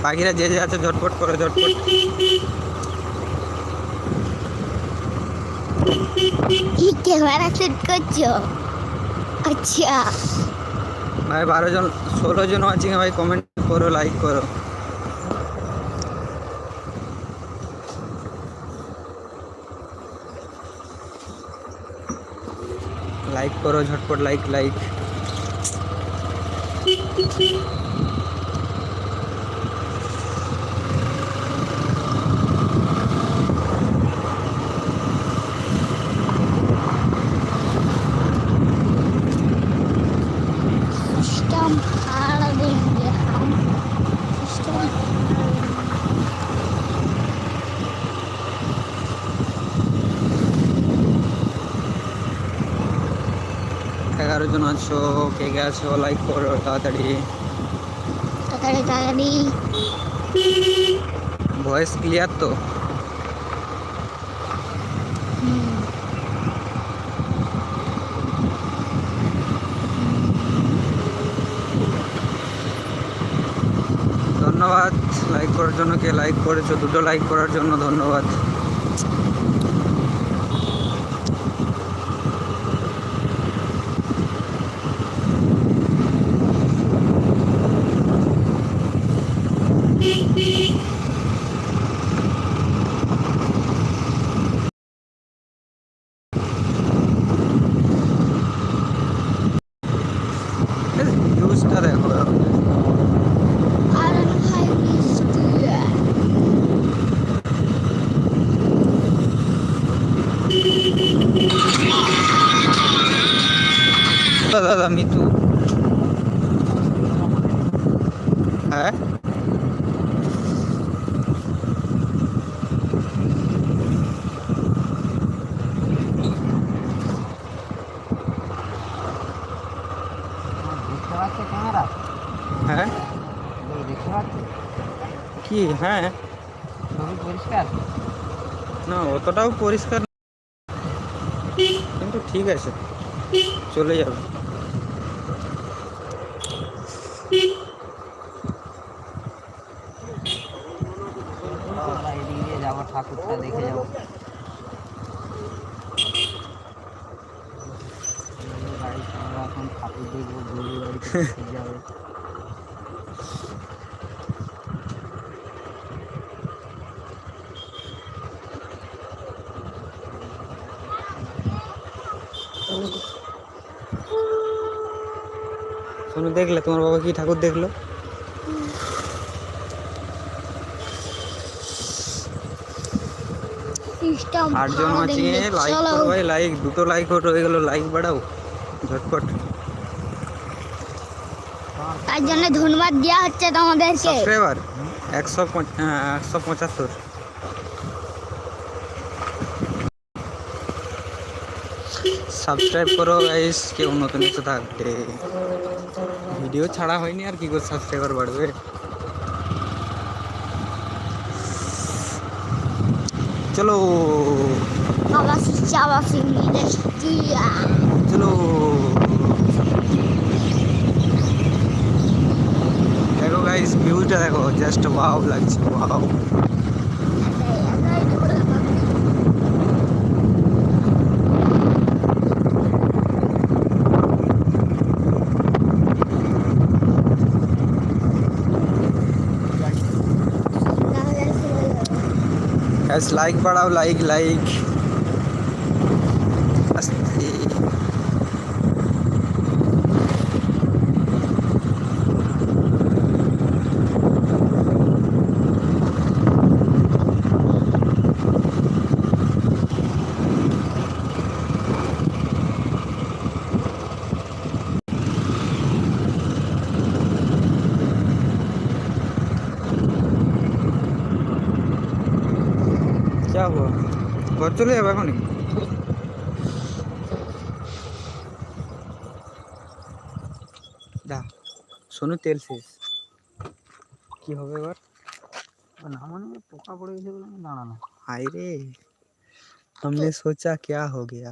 বাকিরা যে যে আছে ঝটপট করো, ঝটপট। ক্যামেরা সেট করছো? আচ্ছা ভাই 12 জন 16 জন আছে ভাই, কমেন্ট করো, লাইক করো। লাইক করো ঝটপট, লাইক লাইক। सिस्टम फाड़ देंगे हम, सिस्टम फाड़ देंगे। 11 জন আছো, কে কে আছো লাইক করো তাড়াতাড়ি। তাড়াতাড়ি ভয়েস ক্লিয়ার তো? ধন্যবাদ লাইক করার জন্য। কে লাইক করেছো? দুটো লাইক করার জন্য ধন্যবাদ। ভিউজটা দেখো। আর ভাই মিষ্টি দাদা মিতু, হ্যাঁ হ্যাঁ কি, হ্যাঁ পরিষ্কার না অতটাও পরিষ্কার না, কিন্তু ঠিক আছে, চলে যাবে। আমরা এদিকে দিয়ে যাবো, ঠাকুরটা দেখে যাবো। গাড়ি আমরা এখন ঠাকুর দেখবো, গরু বাড়িতে যাবে। শোনো, দেখলে তোমার বাবা কি ঠাকুর দেখলো? সিস্টেম 8 জন ফাड़ আছে, देंगे। লাইক চলো করো ভাই, লাইক দুটো লাইক হয়ে গেল, লাইক বাড়াও ঝটপট। তার জন্য ধন্যবাদ দেওয়া হচ্ছে তোমাদেরকে। সাবস্ক্রাইবার 175। সাবস্ক্রাইব করো গাইস, কেউ নতুন এসে থাকলে। ভিডিও ছাড়া হয়নি আর কি করে সাবস্ক্রাইবার বাড়বে? চলো চলো, দেখো গাইস ভিউটা দেখো, জাস্ট ওয়াও লাগছে, ওয়াও। গাইস লাইক বাড়াও, লাইক লাইক। আস্তে क्या हुआ? ঘর চলে যাবে এখনই? দা শোনো, তেল শেষ, কি হবে এবার? না মানে পোকা পড়ে গেছে বলে আমি দাঁড়ানো। हाय रे, हमने सोचा क्या हो गया।